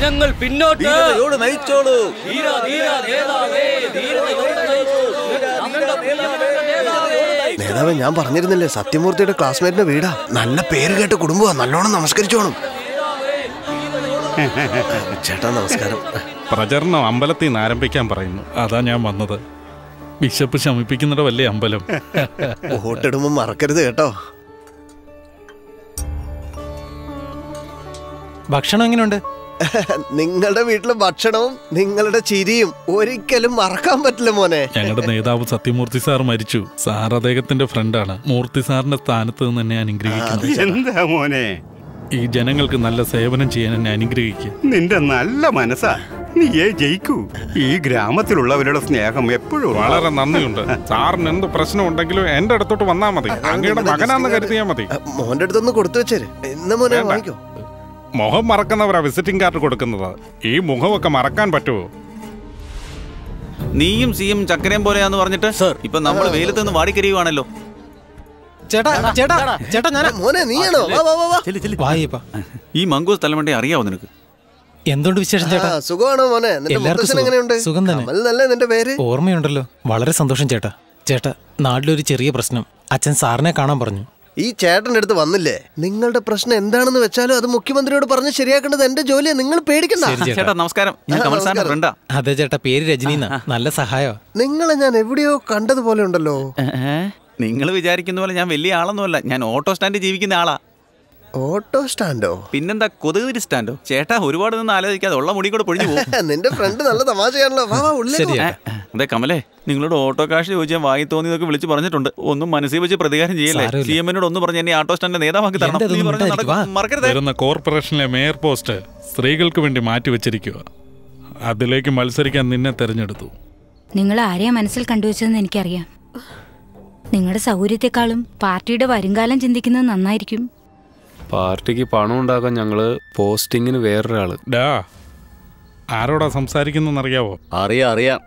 ജനങ്ങൾ പിന്നോട്ട് നയിച്ചോളൂ. നേതാവേ, ഞാൻ പറഞ്ഞിരുന്നില്ലേ സത്യമൂർത്തിയുടെ ക്ലാസ്മേറ്റിന്റെ വീടാ. നല്ല പേര് കേട്ട കുടുംബമാ. നല്ലോണം നമസ്കരിച്ചോണം. ചേട്ടാ നമസ്കാരം. പ്രചരണം അമ്പലത്തിൽ നിന്ന് ആരംഭിക്കാൻ പറയുന്നു. അതാ ഞാൻ വന്നത്. ബിഷപ്പ് ശമിപ്പിക്കുന്നുണ്ട് വലിയ അമ്പലം. വോട്ടിടുമ്പോ മറക്കരുത് കേട്ടോ. ഭക്ഷണം എങ്ങനെയുണ്ട്? നിങ്ങളുടെ വീട്ടിലെ ഭക്ഷണവും നിങ്ങളുടെ ചിരിയും ഒരിക്കലും മറക്കാൻ പറ്റില്ല മോനെ. ഞങ്ങളുടെ നേതാവ് സത്യമൂർത്തി സാർ മരിച്ചു. സാർ അദ്ദേഹത്തിന്റെ ഫ്രണ്ടാണ്. മൂർത്തി സാറിന്റെ സ്ഥാനത്ത് നിന്ന് എന്നെ അനുഗ്രഹിക്കുന്നു. എന്താ മോനെ, ഈ ജനങ്ങൾക്ക് നല്ല സേവനം ചെയ്യാൻ എന്നെ അനുഗ്രഹിക്കുക. നിന്റെ നല്ല മനസ്സാ. നീയേ ജയിക്കൂ. ഈ ഗ്രാമത്തിലുള്ളവരുടെ സ്നേഹം എപ്പോഴും. വളരെ നന്ദിയുണ്ട്. സാറിന് എന്ത് പ്രശ്നം ഉണ്ടെങ്കിലും എന്റെ അടുത്തോട്ട് വന്നാ മതി. അങ്ങയുടെ മകനാന്ന് കരുതിയാ മതി. മോന്റെ അടുത്തൊന്ന് കൊടുത്തു വെച്ചേര്. ഇന്ന് മോനെ വാങ്ങിക്കോ. മുഖം മറക്കുന്നവരാ വിസിറ്റിംഗ് കാർഡ് കൊടുക്കുന്നത്. ഈ മുഖമൊക്കെ മറക്കാൻ പറ്റുമോ? നീയും സിയും ചക്കരയും പോലെയാന്ന് പറഞ്ഞിട്ട് ഇപ്പൊ നമ്മൾ വെയിലത്ത് നിന്ന് വാടിക്കരിയുവാണല്ലോ. ഈ മംഗൂസ് തലമണ്ടേ അറിയാവോ നിനക്ക്? എന്തുകൊണ്ട് വിശേഷം ചേട്ടാ? സുഖമാണോ മോനെ? എങ്ങനെയുണ്ട്? സുഖം തന്നെ. നിന്റെ പേര് ഓർമ്മയുണ്ടല്ലോ. വളരെ സന്തോഷം ചേട്ടാ. ചേട്ടാ, നാട്ടിലൊരു ചെറിയ പ്രശ്നം. അച്ഛൻ സാറിനെ കാണാൻ പറഞ്ഞു. ഈ ചേട്ടന്റെ അടുത്ത് വന്നില്ലേ? നിങ്ങളുടെ പ്രശ്നം എന്താണെന്ന് വെച്ചാലും അത് മുഖ്യമന്ത്രിയോട് പറഞ്ഞ് ശരിയാക്കേണ്ടത് എന്റെ ജോലിയാ. നിങ്ങൾ പേടിക്കണ്ട. ചേട്ടാ നമസ്കാരം. ഞാൻ കമൽ സാറിന്റെ ഫ്രണ്ടാ. അതെ ചേട്ടാ, പേര് രജനി. നല്ല സഹായോ. നിങ്ങളെ ഞാൻ എവിടെയോ കണ്ടതുപോലെ ഉണ്ടല്ലോ. നിങ്ങൾ വിചാരിക്കുന്ന പോലെ ഞാൻ വലിയ ആളൊന്നുമല്ല. ഞാൻ ഓട്ടോ സ്റ്റാൻഡിൽ ജീവിക്കുന്ന ആളാ. ഓട്ടോ സ്റ്റാൻഡോ? പിന്നെന്താ, കൊതുകുതിരി സ്റ്റാൻഡോ? ചേട്ടാ ഒരുപാട് നിന്ന് ആലോചിക്കാതെ ഉള്ള മുടി കൂടെ പൊഴിഞ്ഞു പോകും. നിന്റെ ഫ്രണ്ട് നല്ല തമാശയാണല്ലോ. അതെ കമലേ, നിങ്ങളോട് ഓട്ടോ കാശ് ചോദിച്ചാൽ വാങ്ങി തോന്നിയതൊക്കെ വിളിച്ച് പറഞ്ഞിട്ടുണ്ട്. ഒന്നും മനസ്സിൽ വെച്ച് പ്രതികാരം ചെയ്യല്ലേ. സി എമ്മിനോട് ഒന്ന് പറഞ്ഞ് എന്നെ ഓട്ടോ സ്റ്റാൻഡിന്റെ നേതാവാക്കി തരണം. വരുന്ന കോർപ്പറേഷനിലെ മേയർ പോസ്റ്റ് സ്ത്രീകൾക്ക് വേണ്ടി മാറ്റിവെച്ചിരിക്കുക. അതിലേക്ക് മത്സരിക്കാൻ നിന്നെ തെരഞ്ഞെടുത്തു. നിങ്ങൾ ആരെയാ മനസ്സിൽ കണ്ടുവച്ചതെന്ന് എനിക്കറിയാം. നിങ്ങളുടെ സൗകര്യത്തെക്കാളും പാർട്ടിയുടെ വരുംകാലം ചിന്തിക്കുന്നത് നന്നായിരിക്കും. പാർട്ടിക്ക് പണം ഉണ്ടാക്കാൻ ഞങ്ങള് പോസ്റ്റിങ്ങിന് വേറൊരാള്. ആരോടാ സംസാരിക്കുന്നറിയാവോ? അറിയാം.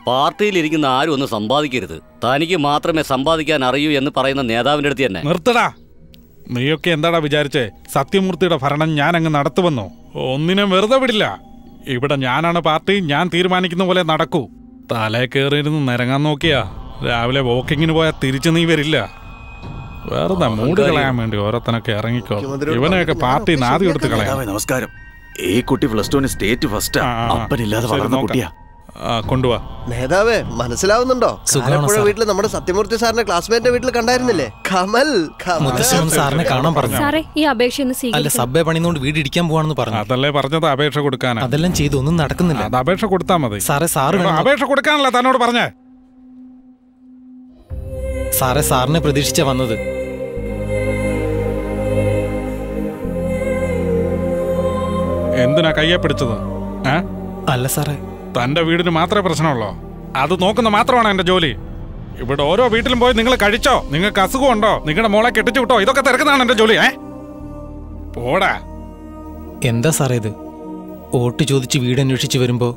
പാർട്ടിയിലിരിക്കുന്ന ആരും ഒന്നും സമ്പാദിക്കരുത്. തനിക്ക് മാത്രമേ സമ്പാദിക്കാൻ അറിയൂ എന്ന് പറയുന്ന നേതാവിന്റെ അടുത്ത് തന്നെ. നിർത്തടാ. നീയൊക്കെ എന്താടാ വിചാരിച്ചേ? സത്യമൂർത്തിയുടെ ഭരണം ഞാൻ അങ്ങ് നടത്തുവന്നോ? ഒന്നിനും വെറുതെ വിടില്ല. ഇവിടെ ഞാനാണ് പാർട്ടി. ഞാൻ തീരുമാനിക്കുന്ന പോലെ നടക്കൂ. തലേ കയറിയിരുന്ന് നിരങ്ങാൻ നോക്കിയാ രാവിലെ വോക്കിങ്ങിന് പോയാൽ തിരിച്ചു നീ വരില്ല. വെറുതെ മൂട് കളയാൻ വേണ്ടി ഓരോരുത്തനൊക്കെ ഇറങ്ങിക്കോ. ഇവനെയൊക്കെ പാർട്ടി നാദി എടുത്ത് കളയാം. നമസ്കാരം. ഈ കുട്ടി +2 സ്റ്റേറ്റ് ഫസ്റ്റ്. അപ്പനില്ലാതെ വളർന്ന കുട്ടിയാ. കൊണ്ടുവാ. നേതാവേ, മനസ്സിലാവുന്നുണ്ടോ? ആലപ്പുഴ വീട്ടിൽ നമ്മുടെ സത്യമൂർത്തി സാറിന്റെ ക്ലാസ്മേറ്റിന്റെ വീട്ടിൽ കണ്ടായിരുന്നില്ലേ? കമൽ. സാറിനെ കാണാൻ പറഞ്ഞു. ഈ അപേക്ഷ അല്ല, സബ്വേ പണിന്നുകൊണ്ട് വീട് ഇടിക്കാൻ പോവാണെന്ന് പറഞ്ഞു. അതല്ലേ പറഞ്ഞത്, അപേക്ഷ കൊടുക്കാൻ. അതെല്ലാം ചെയ്തു, ഒന്നും നടക്കുന്നില്ല. അത് അപേക്ഷ കൊടുത്താൽ മതി. സാറ് അപേക്ഷ കൊടുക്കാനല്ല തന്നോട് പറഞ്ഞേ. സാറിനെ പ്രതീക്ഷിച്ച വന്നത്. എന്തിനാ കയ്യെ പിടിച്ചത്? അല്ല സാറേ, തന്റെ വീടിന് മാത്രമേ പ്രശ്നമുള്ളൂ. അത് നോക്കുന്ന മാത്രമാണ് എന്റെ ജോലി. ഇവിടെ ഓരോ വീട്ടിലും പോയി നിങ്ങൾ കഴിച്ചോ, നിങ്ങൾക്ക് അസുഖമുണ്ടോ, നിങ്ങളുടെ മോളെ കെട്ടിച്ചു വിട്ടോ, ഇതൊക്കെ തിരക്കുന്നതാണ് എന്റെ ജോലി. പോടാ. എന്താ സാറേ ഇത്? വോട്ട് ചോദിച്ച് വീട് അന്വേഷിച്ച് വരുമ്പോ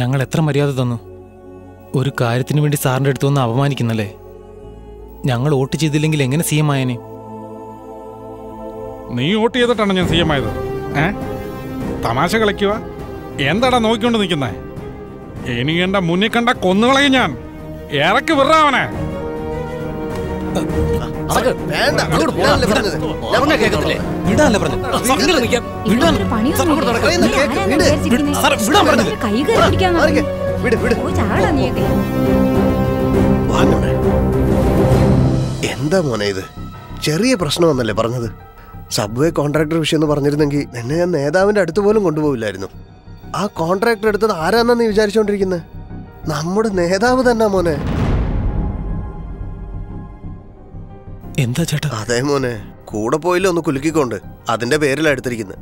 ഞങ്ങൾ എത്ര മര്യാദ തന്നു. ഒരു കാര്യത്തിന് വേണ്ടി സാറിന്റെ അടുത്ത് വന്ന് അപമാനിക്കുന്നല്ലേ? ഞങ്ങൾ വോട്ട് ചെയ്തില്ലെങ്കിൽ എങ്ങനെ CM ആയനെ? നീ വോട്ട് ചെയ്തിട്ടാണ് ഞാൻ CM ആയത്. തമാശ കളിക്കുക. എന്താടാ നോക്കിക്കൊണ്ട് നിൽക്കുന്നേ? ഇനി എന്റെ മുന്നിൽ കണ്ട കൊന്നുകളയും ഞാൻ. ഇറക്കി വിടാവനെ. എന്താ മോനെ ഇത്? ചെറിയ പ്രശ്നമെന്നല്ലേ പറഞ്ഞത്? സബ്വേ കോൺട്രാക്ടർ വിഷയം എന്ന് പറഞ്ഞിരുന്നെങ്കിൽ നിന്നെ ഞാൻ നേതാവിന്റെ അടുത്ത് പോലും കൊണ്ടുപോകില്ലായിരുന്നു. ആ കോൺട്രാക്ടർ എടുത്തത് ആരാന്നാ നീ വിചാരിച്ചോണ്ടിരിക്കുന്നത്? നമ്മുടെ നേതാവ് തന്നെ മോനെ. എന്താ ചേട്ടാ? അതെ മോനെ, കൂടെ പോയില്ല ഒന്ന് കുലുക്കിക്കൊണ്ട്. അതിന്റെ പേരിലാണ് എടുത്തിരിക്കുന്നത്.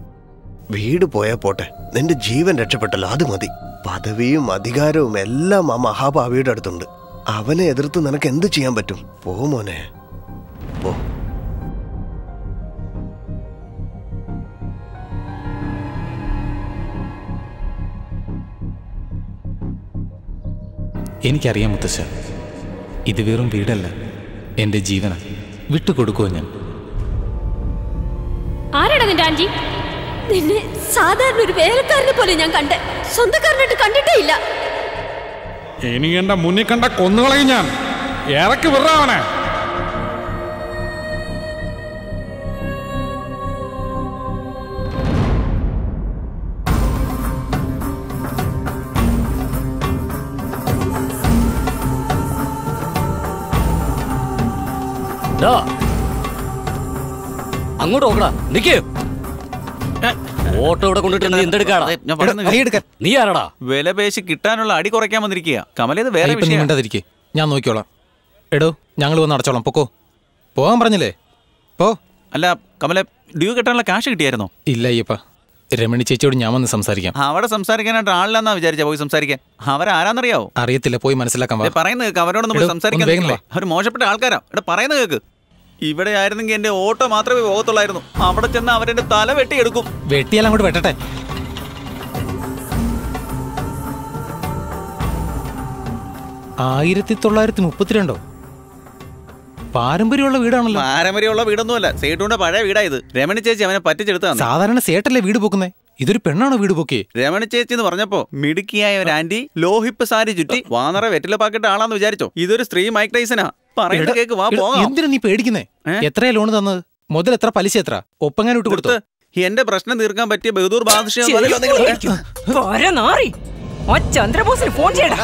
വീട് പോയാ പോട്ടെ, നിന്റെ ജീവൻ രക്ഷപ്പെട്ടല്ലോ, അത് മതി. പദവിയും അധികാരവും എല്ലാം ആ മഹാഭാവിയുടെ അടുത്തുണ്ട്. അവനെ എതിർത്ത് നിനക്ക് എന്ത് ചെയ്യാൻ പറ്റും? പോ മോനെ, പോ. എനിക്കറിയാം മുത്തശ്ശ, ഇത് വെറും വീടല്ല, എൻ്റെ ജീവനാണ്. വിട്ടുകൊടുക്കുമോ ഞാൻ? ആരാടാ നിന്റെ ആന്റി? നിന്നെ സാധാരണ ഒരു വേലക്കാരനെ പോലെ ഞാൻ കണ്ടേ, സ്വന്തക്കാരനായിട്ട് കണ്ടിട്ടേ ഇല്ല. ഇനി എന്റെ മുന്നിൽ കണ്ട കൊന്നുകളയും ഞാൻ. ഇറക്കി വിടാവനെ. അങ്ങോട്ട് നോക്കടാ, നിക്ക്. ഓട്ടോ ഇവിടെ കൊണ്ടിട്ട് നീ എന്തെടുക്കാടാ? നീ ആരാടാ? വില പേശി കിട്ടാനുള്ള അടി കുറയ്ക്കാൻ വന്നിരിക്കുക. കമലേത് വേറെ വിഷയം. ഞാൻ നോക്കിയോളാം. എടോ, ഞങ്ങൾ വന്ന് അടച്ചോളാം. പൊക്കോ. പോകാൻ പറഞ്ഞില്ലേ? പോ. അല്ല കമലെ, ഡ്യൂ കെട്ടാനുള്ള കാശ് കിട്ടിയായിരുന്നോ? ഇല്ല അയ്യപ്പ, രമണി ചേച്ചിയോട് ഞാൻ വന്ന് സംസാരിക്കാം. അവിടെ സംസാരിക്കാനായിട്ട് ആളില്ലെന്നാ വിചാരിച്ച പോയി സംസാരിക്കാൻ. അവരാരാന്നറിയാവോ? അറിയത്തില്ല, പോയി മനസ്സിലാക്കാൻ. പറയുന്ന കേക്ക്, അവരോടൊന്നും പോയി സംസാരിക്കാൻ. അവർ മോശപ്പെട്ട ആൾക്കാരാ. ഇവിടെ പറയുന്ന കേക്ക്. ഇവിടെ ആയിരുന്നെങ്കിൽ എന്റെ ഓട്ടോ മാത്രമേ പോകത്തുള്ളായിരുന്നു. അവിടെ ചെന്ന് അവരെന്റെ തല വെട്ടിയെടുക്കും. വെട്ടിയാൽ അങ്ങോട്ട് വെട്ടട്ടെ. $1932 പാരമ്പര്യമുള്ള വീടാണല്ലോ. പാരമ്പര്യമുള്ള വീടൊന്നുമല്ല, സേട്ടുവിന്റെ പഴയ വീടായത്. രമണി ചേച്ചി അവനെ പറ്റിച്ചെടുത്താണ്. സാധാരണ സേട്ടല്ലേ വീട് പോക്കുന്നേ, ഇതൊരു പെണ്ണാണോ വീട് പോക്കി? രമണി ചേച്ചി എന്ന് പറഞ്ഞപ്പോ മിടുക്കിയായ ഒരു ആന്റി ലോഹിപ്പ് സാരി ചുറ്റി വാനറ വെറ്റില പാക്കിട്ട് ആളാന്ന് വിചാരിച്ചോ? ഇതൊരു സ്ത്രീ മൈക്ക് ടൈസനാ. പറയുന്ന കേക്ക്, വാ പോകാം. എന്തിനാ നീ പേടിക്കുന്നേ? എത്രയാ ലോൺ തന്നത്? മുതൽ എത്ര, പലിശ എത്ര? ഒപ്പങ്ങാൻ വിട്ടു കൊടുത്തു. എന്റെ പ്രശ്നം തീർക്കാൻ പറ്റിയ ബഹദൂർ ബാദുഷാ. ചന്ദ്രബോസിന് ഫോൺ ചെയ്യടാ.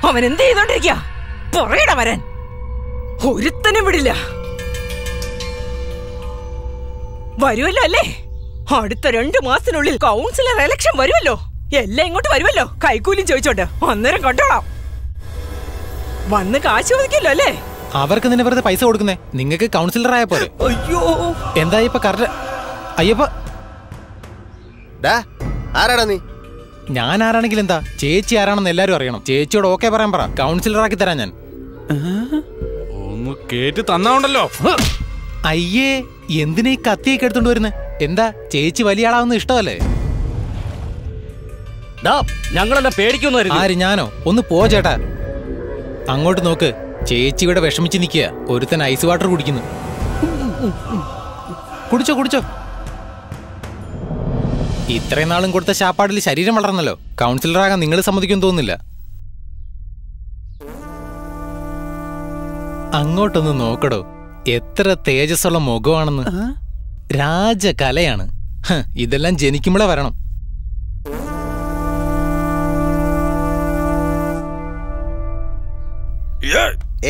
അവൻ എന്ത് ചെയ്തോണ്ടിരിക്ക? പറയടാ വരാൻ. ഒരുത്തനും വിടില്ല. വരുമല്ലോ അല്ലേ? അടുത്ത 2 മാസത്തിനുള്ളിൽ കൗൺസിലർ ഇലക്ഷൻ വരുമല്ലോ. എല്ലാം ഇങ്ങോട്ട് വരുമല്ലോ, കൈക്കൂലിയും ചോദിച്ചോണ്ട്. അന്നേരം കണ്ടോളാം. വന്ന് കാശ് ചോദിക്കല്ലോ അല്ലേ? അവർക്ക് നിന്നെ വെറുതെ പൈസ കൊടുക്കുന്നേ, നിങ്ങൾക്ക് കൗൺസിലർ ആയ പോലെ. അയ്യോ, എന്താ ഇപ്പൊ കറക്റ്റ്? അയ്യപ്പ, ആരാടാ നീ? ഞാൻ ആരാണെങ്കിൽ എന്താ? ചേച്ചി ആരാണെന്ന് എല്ലാരും അറിയണം. ചേച്ചിയോട് ഓക്കെ പറയാൻ പറ, കൗൺസിലർ ആക്കി തരാൻ ഞാൻ. ഒന്ന് കേറ്റി തന്നോണ്ടല്ലോ. അയ്യേ, എന്തിനാ ഈ കത്തിയൊക്കെ എടുത്തോണ്ട് വരുന്നത്? എന്താ ചേച്ചി വലിയ ആളാവുന്ന ഇഷ്ടമല്ലേ? ഞങ്ങളെല്ലാം പേടിക്കുന്നു. ആര്, ഞാനോ? ഒന്ന് പോ ചേട്ടാ. അങ്ങോട്ട് നോക്ക്, ചേച്ചി ഇവിടെ വിഷമിച്ച് നിൽക്കുക. ഒരുത്തൻ ഐസ് വാട്ടർ കുടിക്കുന്നു. കുടിച്ചോ കുടിച്ചോ. ഇത്രയും നാളും കൊടുത്ത ശാപ്പാടിൽ ശരീരം വളർന്നല്ലോ. കൗൺസിലറാകാൻ നിങ്ങൾ സമ്മതിക്കും തോന്നുന്നില്ല. അങ്ങോട്ടൊന്ന് നോക്കടോ, എത്ര തേജസ്സുള്ള മുഖമാണെന്ന്. രാജകലയാണ്. ഇതെല്ലാം ജനിക്കുമ്പോഴേ വരണം.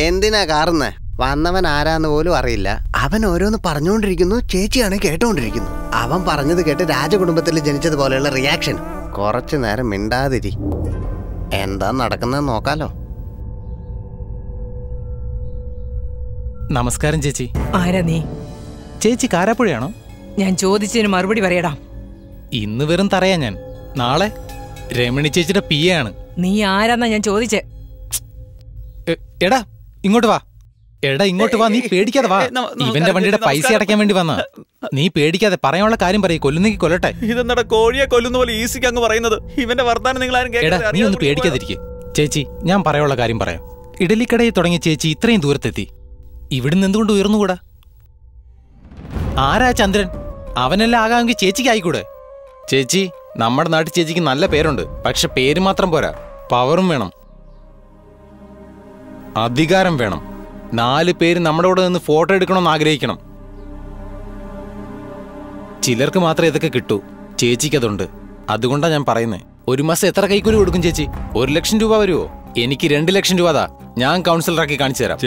എന്തിനാ കാറുന്നേ? വന്നവൻ ആരാന്ന് പോലും അറിയില്ല. അവൻ ഓരോന്ന് പറഞ്ഞുകൊണ്ടിരിക്കുന്നു, ചേച്ചിയാണ് കേട്ടോണ്ടിരിക്കുന്നു. അവൻ പറഞ്ഞത് കേട്ട് രാജകുടുംബത്തിൽ ജനിച്ചതുപോലെയുള്ള റിയാക്ഷൻ. കുറച്ചു നേരം മിണ്ടാതിരി. എന്താ നടക്കുന്നത് നോക്കാലോ. നമസ്കാരം ചേച്ചി. ആരാ നീ? ചേച്ചി കാരാപ്പുഴയാണോ? ഞാൻ ചോദിച്ചതിന് മറുപടി പറയടാ. ഇന്ന് വെറും തറയാ ഞാൻ, നാളെ രമണി ചേച്ചിയുടെ PA ആണ്. നീ ആരാന്നാ ഞാൻ ചോദിച്ചേ? എടാ ഇങ്ങോട്ട് വാ. എടാ ഇങ്ങോട്ട് വാ, നീ പേടിക്കാതെ വാ. ഇവന്റെ വണ്ടിയുടെ പൈസ അടയ്ക്കാൻ വേണ്ടി വന്നാ. നീ പേടിക്കാതെ പറയാനുള്ള കാര്യം പറയും. കൊല്ലുന്നെങ്കിൽ കൊല്ലട്ടെ. ഇതെന്താ കോഴിയെ കൊല്ലുന്ന പോലെ ഈസിക്ക് അങ്ങ് പറയുന്നത്? ഇവന്റെ വർത്താനം നിങ്ങൾ ആരും എടാ നീ ഒന്ന് പേടിക്കാതിരിക്കെ. ചേച്ചി, ഞാൻ പറയാനുള്ള കാര്യം പറയാം. ഇഡലിക്കടയിൽ തുടങ്ങിയ ചേച്ചി ഇത്രയും ദൂരത്തെത്തി. ഇവിടുന്ന് എന്തുകൊണ്ട് ഉയർന്നുകൂടാ? ആരാ ചന്ദ്രൻ? അവനെല്ലാം ആകാമെങ്കിൽ ചേച്ചിക്ക് ആയിക്കൂടെ? ചേച്ചി, നമ്മുടെ നാട്ടിൽ ചേച്ചിക്ക് നല്ല പേരുണ്ട്. പക്ഷെ പേര് മാത്രം പോരാ, പവറും വേണം, അധികാരം വേണം. 4 പേര് നമ്മുടെ കൂടെ നിന്ന് ഫോട്ടോ എടുക്കണമെന്ന് ആഗ്രഹിക്കണം. ചിലർക്ക് മാത്രമേ ഇതൊക്കെ കിട്ടൂ. ചേച്ചിക്കതുണ്ട്. അതുകൊണ്ടാണ് ഞാൻ പറയുന്നത്. 1 മാസം എത്ര കൈക്കൂലി കൊടുക്കും ചേച്ചി? 1 ലക്ഷം രൂപ വരുമോ? എനിക്ക് 2 ലക്ഷം രൂപ ഞാൻ കൗൺസിലറാക്കി കാണിച്ചു തരാം.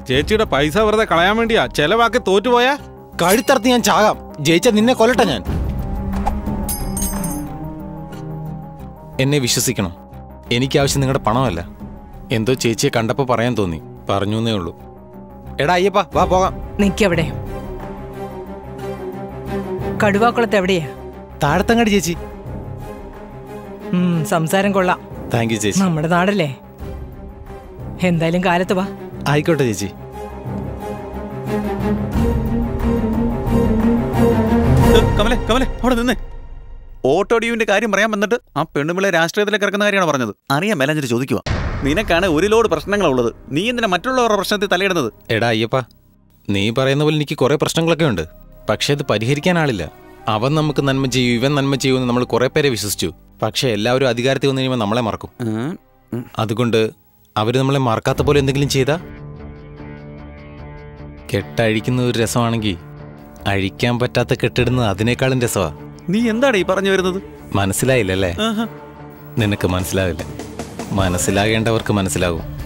ചേച്ചിയുടെ പൈസ വെറുതെ കളയാൻ വേണ്ടിയാ ചെലവാക്കി തോറ്റുപോയാ കഴുത്തർത്ത് ഞാൻ ചാകാം. ജയിച്ച നിന്നെ കൊല്ലട്ടെ ഞാൻ. എന്നെ വിശ്വസിക്കണം. എനിക്കാവശ്യം നിങ്ങളുടെ പണമല്ല. എന്തോ ചേച്ചിയെ കണ്ടപ്പോ പറയാൻ തോന്നി, പറഞ്ഞേ ഉള്ളൂ. എടാ അയ്യപ്പ, വാ പോകാം. നിക്കവിടെ. കടുവാക്കുളത്ത് എവിടെയാ? താഴത്തങ്ങാടി ചേച്ചി. സംസാരം കൊള്ളാം. താങ്ക് യു ചേച്ചി. നമ്മുടെ നാടല്ലേ. എന്തായാലും കാലത്ത് വാ. ആയിക്കോട്ടെ ചേച്ചി. കമലെ കമലെ അവിടെ നിന്നേ. ഓട്ടോ ഡ്യൂവിന്റെ കാര്യം പറയാൻ വന്നിട്ട് ആ പെണ്ണുപിള്ളെ രാഷ്ട്രീയത്തിലേക്ക് ഇറക്കുന്ന കാര്യമാണ് പറഞ്ഞത്. അറിയാൻ മേലാഞ്ഞിട്ട് ചോദിക്കുക. നിനക്കാണ് ഒരു ലോഡ് പ്രശ്നങ്ങളുള്ളത്. നീ എന്തിനാ മറ്റുള്ളവരുടെ പ്രശ്നത്തിൽ തലയിടുന്നത്? എടാ അയ്യപ്പ, നീ പറയുന്ന പോലെ എനിക്ക് കുറെ പ്രശ്നങ്ങളൊക്കെ ഉണ്ട്. പക്ഷെ അത് പരിഹരിക്കാൻ ആളില്ല. അവൻ നമുക്ക് നന്മ ചെയ്യൂ, ഇവൻ നന്മ ചെയ്യുമെന്ന് നമ്മൾ കുറെ പേരെ വിശ്വസിച്ചു. പക്ഷെ എല്ലാവരും അധികാരത്തിൽ വന്നു കഴിയുമ്പോൾ നമ്മളെ മറക്കും. അതുകൊണ്ട് അവര് നമ്മളെ മറക്കാത്ത പോലെ എന്തെങ്കിലും ചെയ്താ? കെട്ടഴിക്കുന്ന ഒരു രസമാണെങ്കിൽ അഴിക്കാൻ പറ്റാത്ത കെട്ടിടുന്നത് അതിനേക്കാളും രസമാ. നീ എന്താണ് ഈ പറഞ്ഞു വരുന്നത്? മനസ്സിലായില്ലല്ലേ? നിനക്ക് മനസ്സിലാവില്ല. മനസ്സിലാകേണ്ടവർക്ക് മനസ്സിലാകും.